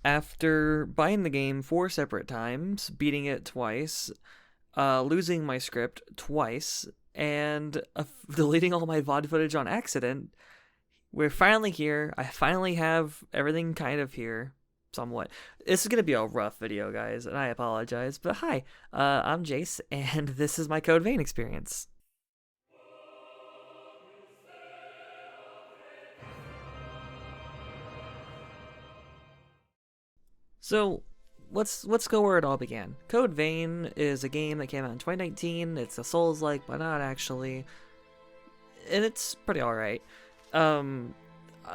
After buying the game 4 separate times, beating it twice, losing my script twice, and deleting all my VOD footage on accident, we're finally here. I finally have everything kind of here, somewhat. This is gonna be a rough video, guys, and I apologize. But hi, I'm Jace, and this is my Code Vein experience. So let's go where it all began. Code Vein is a game that came out in 2019. It's a Souls-like, but not actually, and it's pretty alright. Um,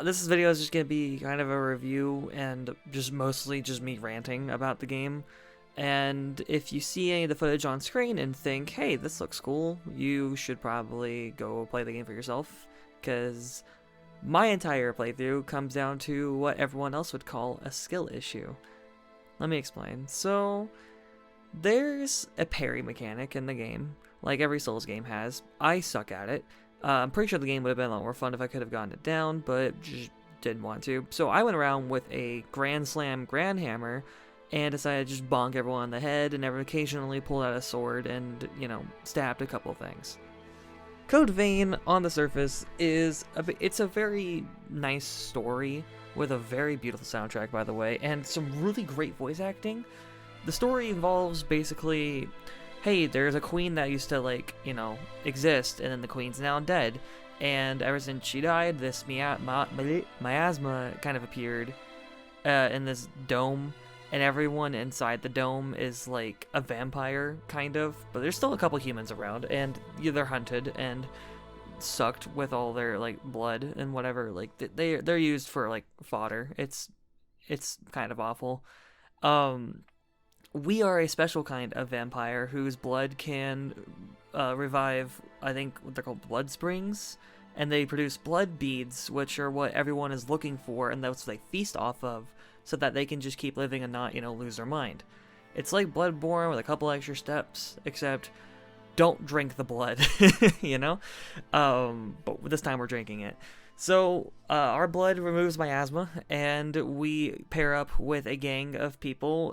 this video is just gonna be kind of a review and just mostly just me ranting about the game. And if you see any of the footage on screen and think, hey, this looks cool, you should probably go play the game for yourself, because my entire playthrough comes down to what everyone else would call a skill issue. Let me explain. So, there's a parry mechanic in the game, like every Souls game has. I suck at it. I'm pretty sure the game would have been a lot more fun if I could have gotten it down, but just didn't want to. So I went around with a Grand Slam Grand Hammer and decided to just bonk everyone on the head and never occasionally pulled out a sword and, stabbed a couple things. Code Vein, on the surface, it's a very nice story with a very beautiful soundtrack, by the way, and some really great voice acting. The story involves basically, hey, there's a queen that used to, exist, and then the queen's now dead, and ever since she died, this miasma kind of appeared in this dome, and everyone inside the dome is like a vampire, kind of, but there's still a couple humans around, and they're hunted and sucked with all their blood and whatever. They're used for fodder. It's kind of awful. We are a special kind of vampire whose blood can revive, I think what they're called, blood springs, and they produce blood beads, which are what everyone is looking for, and that's what they feast off of, so that they can just keep living and not, lose their mind. It's like Bloodborne with a couple extra steps, except don't drink the blood, but this time we're drinking it. So, our blood removes miasma, and we pair up with a gang of people,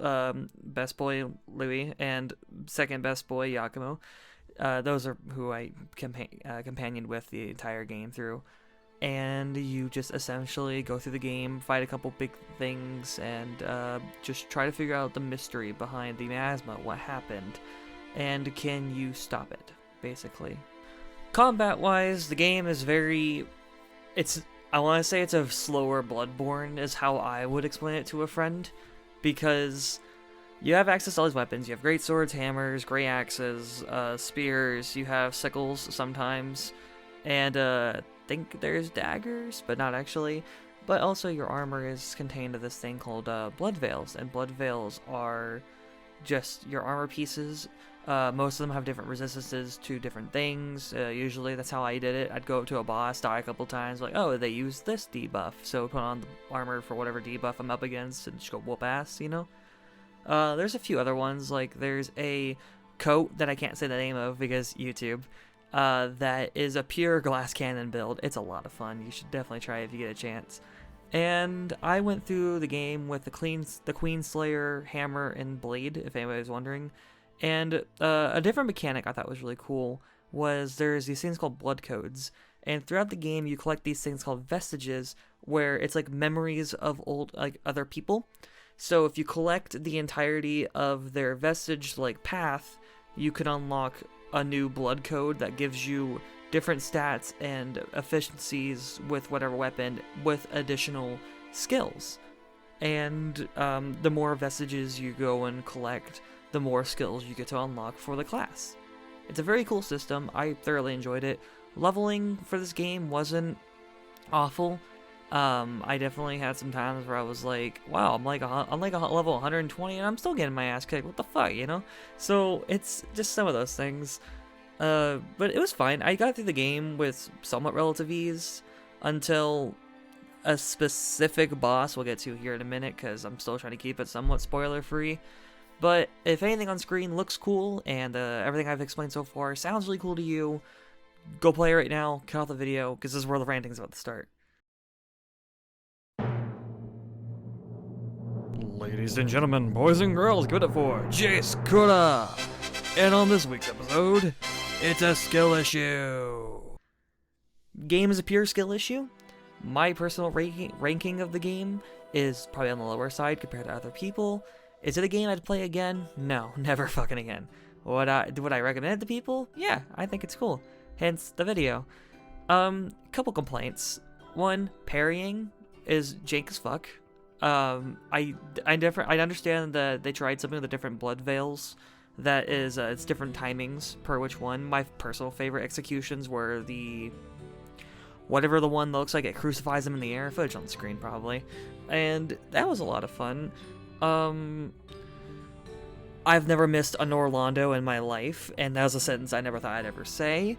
best boy Louis, and second best boy Yakumo. Those are who I companioned with the entire game through. And you just essentially go through the game, fight a couple big things, and just try to figure out the mystery behind the miasma, what happened, and can you stop it, basically. Combat-wise, the game is I want to say it's a slower Bloodborne, is how I would explain it to a friend, because you have access to all these weapons. You have great swords, hammers, great axes, spears, you have sickles sometimes, and I think there's daggers, but not actually. But also your armor is contained to this thing called blood veils, and blood veils are just your armor pieces. Most of them have different resistances to different things. Usually that's how I did it. I'd go up to a boss, die a couple times, like, oh, they use this debuff, so put on the armor for whatever debuff I'm up against and just go whoop ass, There's a few other ones, like there's a coat that I can't say the name of because YouTube, that is a pure glass cannon build. It's a lot of fun. You should definitely try it if you get a chance. And I went through the game with the Queen Slayer hammer and blade, if anybody was wondering. And a different mechanic I thought was really cool was there's these things called blood codes. And throughout the game, you collect these things called vestiges, where it's like memories of old, other people. So if you collect the entirety of their vestige, path, you can unlock a new blood code that gives you different stats and efficiencies with whatever weapon with additional skills. And the more vestiges you go and collect, the more skills you get to unlock for the class. It's a very cool system. I thoroughly enjoyed it. Leveling for this game wasn't awful. I definitely had some times where I was like, wow, I'm like a level 120 and I'm still getting my ass kicked. What the fuck, So it's just some of those things. But it was fine. I got through the game with somewhat relative ease until a specific boss we'll get to here in a minute, because I'm still trying to keep it somewhat spoiler-free. But if anything on screen looks cool and everything I've explained so far sounds really cool to you, go play it right now, cut off the video, because this is where the ranting's about to start. Ladies and gentlemen, boys and girls, give it up for Jace Kuda! And on this week's episode, it's a skill issue. Game is a pure skill issue. My personal ranking of the game is probably on the lower side compared to other people. Is it a game I'd play again? No, never fucking again. Would I recommend it to people? Yeah, I think it's cool. Hence the video. Couple complaints. One, parrying is jank as fuck. I understand that they tried something with the different blood veils. That is, it's different timings per which one. My personal favorite executions were whatever the one that looks like it crucifies them in the air. Footage on the screen, probably. And that was a lot of fun. I've never missed an Orlando in my life, and that was a sentence I never thought I'd ever say.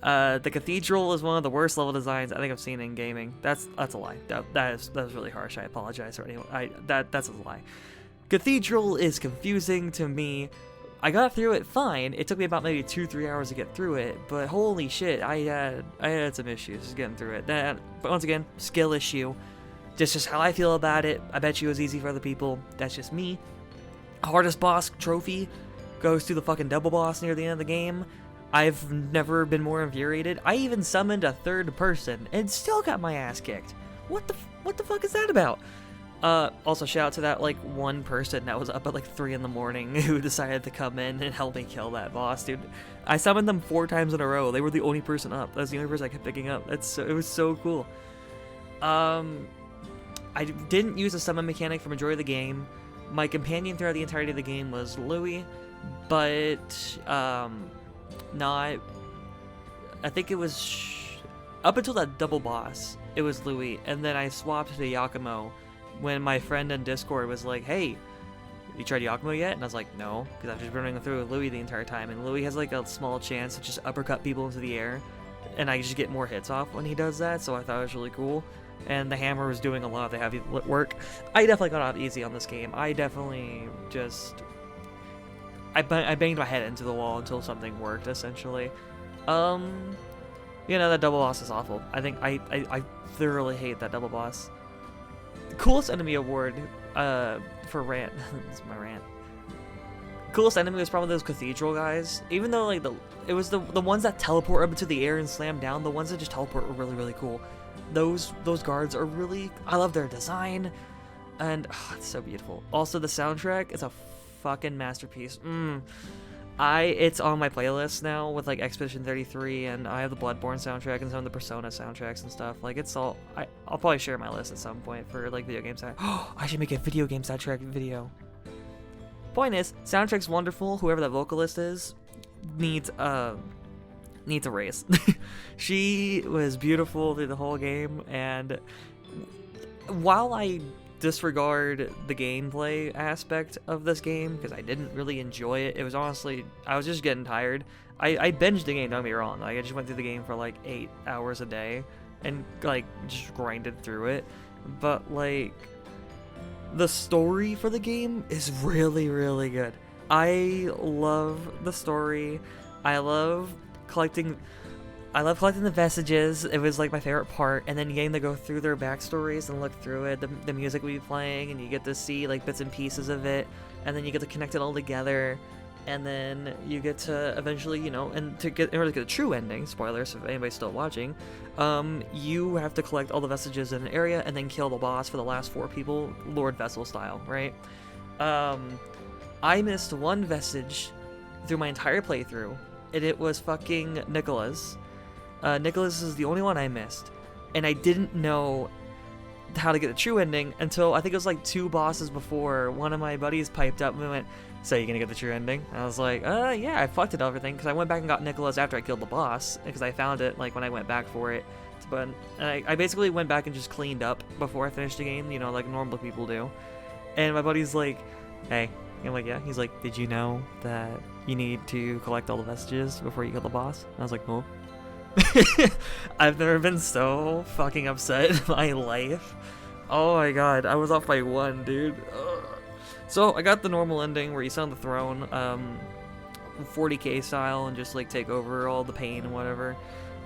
The cathedral is one of the worst level designs I think I've seen in gaming. That's a lie. That was really harsh. I apologize for anyone. That's a lie. Cathedral is confusing to me. I got through it fine. It took me about maybe 2-3 hours to get through it, but holy shit, I had some issues just getting through it. But once again, skill issue. Just how I feel about it. I bet you it was easy for other people. That's just me. Hardest boss trophy goes to the fucking double boss near the end of the game. I've never been more infuriated. I even summoned a third person and still got my ass kicked. What the fuck is that about? Also shout out to that like one person that was up at like 3 in the morning who decided to come in and help me kill that boss, dude. I summoned them 4 times in a row. They were the only person up. That's the only person I kept picking up. It was so cool. I didn't use a summon mechanic for majority of the game. My companion throughout the entirety of the game was Louis, but not. I think it was up until that double boss. It was Louis, and then I swapped to Yakumo when my friend in Discord was like, "Hey, you tried Yakumo yet?" And I was like, "No," because I've just been running through with Louis the entire time, and Louis has like a small chance to just uppercut people into the air, and I just get more hits off when he does that. So I thought it was really cool. And the hammer was doing a lot of the heavy work. I definitely got off easy on this game. I definitely just... I banged my head into the wall until something worked, essentially. You know, that double boss is awful. I think I thoroughly hate that double boss. The coolest enemy award for rant... This is my rant. Coolest enemy was probably those cathedral guys. Even though, like, it was the ones that teleport up into the air and slam down. The ones that just teleport were really, really cool. Those guards are really... I love their design, and it's so beautiful. Also, the soundtrack is a fucking masterpiece. It's on my playlist now with like Expedition 33, and I have the Bloodborne soundtrack and some of the Persona soundtracks and stuff. Like, it's all... I'll probably share my list at some point for like video game soundtrack. Oh, I should make a video game soundtrack video. Point is, soundtrack's wonderful. Whoever that vocalist is needs a raise. She was beautiful through the whole game, and while I disregard the gameplay aspect of this game because I didn't really enjoy it, it was honestly, I was just getting tired. I binged the game, don't get me wrong. Like, I just went through the game for like 8 hours a day and like just grinded through it, but like the story for the game is really, really good. I love the story. I love collecting the vestiges. It was like my favorite part, and then getting to go through their backstories and look through it. The music would be playing, and you get to see like bits and pieces of it, and then you get to connect it all together, and then you get to eventually, you know, in order to get a true ending, spoilers if anybody's still watching, you have to collect all the vestiges in an area and then kill the boss for the last 4 people, Lord Vessel style, right? I missed one vestige through my entire playthrough, and it was fucking Nicholas. Nicholas is the only one I missed, and I didn't know how to get the true ending until I think it was like 2 bosses before. One of my buddies piped up and went, "So you gonna get the true ending?" And I was like, yeah, I fucked it everything, because I went back and got Nicholas after I killed the boss, because I found it like when I went back for it. But I basically went back and just cleaned up before I finished the game, you know, like normal people do. And my buddy's like, "Hey," I'm like, "Yeah." He's like, "Did you know that you need to collect all the vestiges before you kill the boss?" And I was like, "No." I've never been so fucking upset in my life. Oh my god, I was off by 1, dude. Ugh. So I got the normal ending where you sit on the throne, 40k style, and just like take over all the pain and whatever.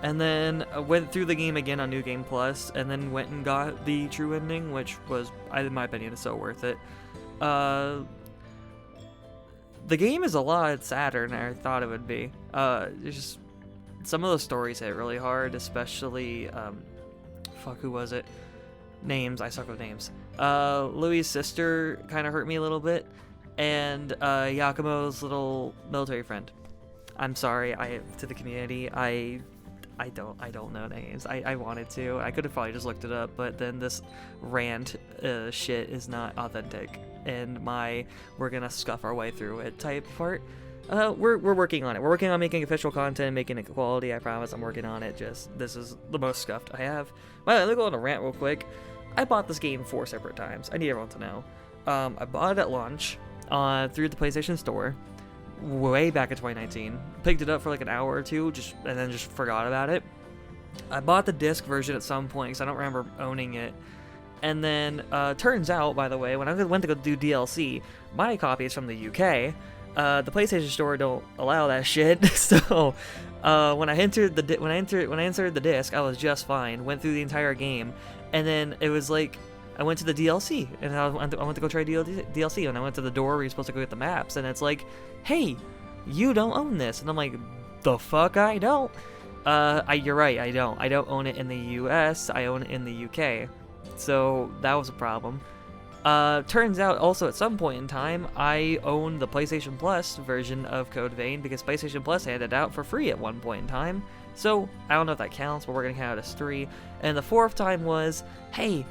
And then I went through the game again on New Game Plus, and then went and got the true ending, which was, in my opinion, is so worth it. The game is a lot sadder than I thought it would be. It's just some of those stories hit really hard, especially who was it? Names. I suck with names. Louis' sister kind of hurt me a little bit, and Yakumo's little military friend. I'm sorry, to the community, I don't know names. I wanted to. I could have probably just looked it up, but then this rant shit is not authentic, and we're gonna scuff our way through it type part. We're working on it. We're working on making official content, making it quality. I promise I'm working on it. Just, this is the most scuffed I have. Well, let me go on a rant real quick. I bought this game 4 separate times. I need everyone to know. I bought it at launch through the PlayStation Store way back in 2019. Picked it up for like an hour or two, and then just forgot about it. I bought the disc version at some point because I don't remember owning it. And then turns out, by the way, when I went to go do DLC, my copy is from the UK. The PlayStation Store don't allow that shit. So when I inserted the disc, I was just fine. Went through the entire game, and then it was like I went to the DLC, and I went to go try DLC, and I went to the door where you're supposed to go get the maps, and it's like, hey, you don't own this, and I'm like, the fuck, I don't. You're right, I don't. I don't own it in the US. I own it in the UK. So that was a problem. Turns out also at some point in time, I owned the PlayStation Plus version of Code Vein because PlayStation Plus had it out for free at one point in time. So I don't know if that counts, but we're gonna count it as 3. And the 4th time was, hey,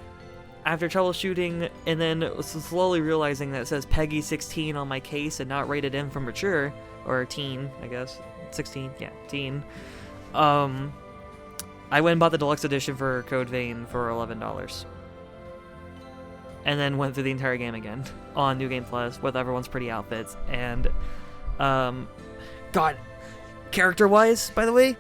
after troubleshooting and then slowly realizing that it says Peggy 16 on my case and not rated M for mature, or teen, I guess, 16, yeah, teen. I went and bought the deluxe edition for Code Vein for $11. And then went through the entire game again on New Game Plus with everyone's pretty outfits. And, God, character-wise, by the way,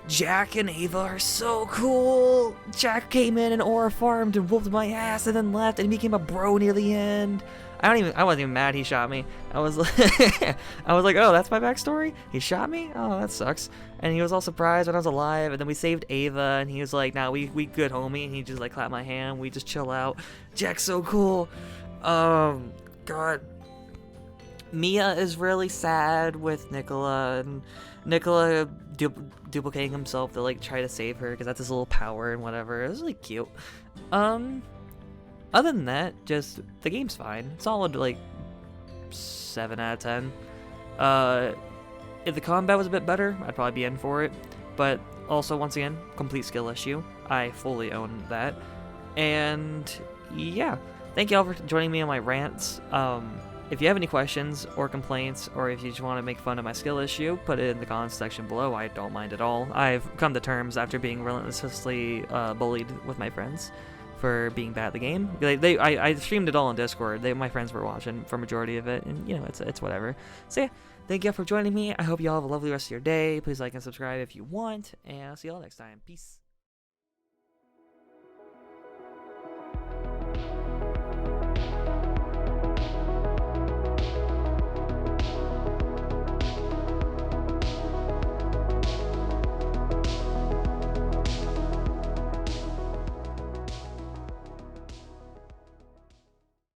Jack and Ava are so cool. Jack came in and aura farmed and whooped my ass and then left and became a bro near the end. I wasn't even mad he shot me. I was like, oh, that's my backstory? He shot me? Oh, that sucks. And he was all surprised when I was alive, and then we saved Ava, and he was like, nah, we good, homie, and he just, like, clapped my hand, we just chill out. Jack's so cool. God. Mia is really sad with Nicola, and Nicola duplicating himself to, like, try to save her, because that's his little power and whatever. It was really cute. Other than that, just, the game's fine. Solid, like, 7 out of 10. If the combat was a bit better, I'd probably be in for it. But also, once again, complete skill issue. I fully own that. And, yeah. Thank you all for joining me on my rants. If you have any questions or complaints, or if you just want to make fun of my skill issue, put it in the comments section below. I don't mind at all. I've come to terms after being relentlessly bullied with my friends for being bad at the game. I streamed it all on Discord. My friends were watching for majority of it, and you know, it's whatever. So yeah, thank you all for joining me. I hope you all have a lovely rest of your day. Please like and subscribe if you want, and I'll see you all next time. Peace.